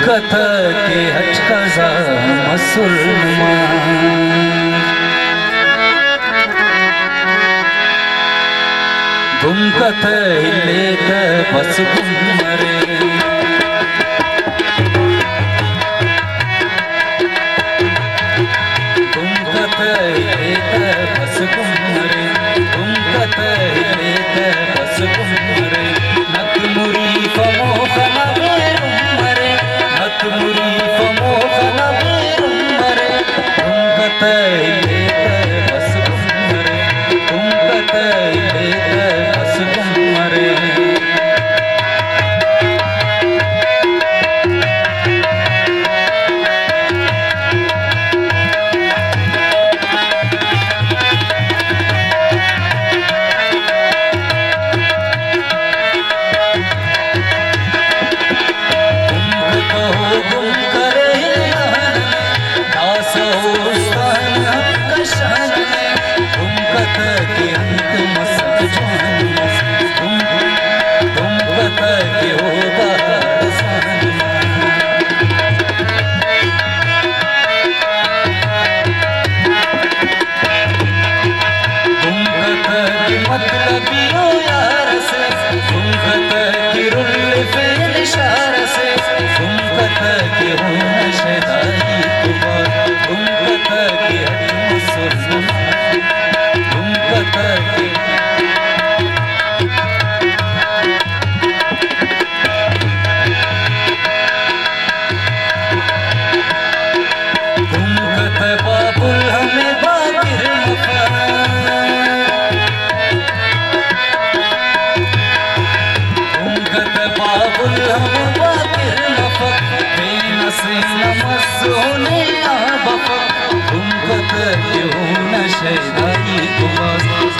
धुमकत के हचकजा मुसलमान धुमकत हिलेत बस घुमरे धुमकत हिलेत बस घुमरे धुमकत हिलेत बस घुमरे नतमुरी फमोखना बेरुमरे नतमुरी फमोखना बेरुमरे धुमकत हिलेत बस घुमरे धुमकत हिलेत बस घुमरे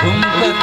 धुमकत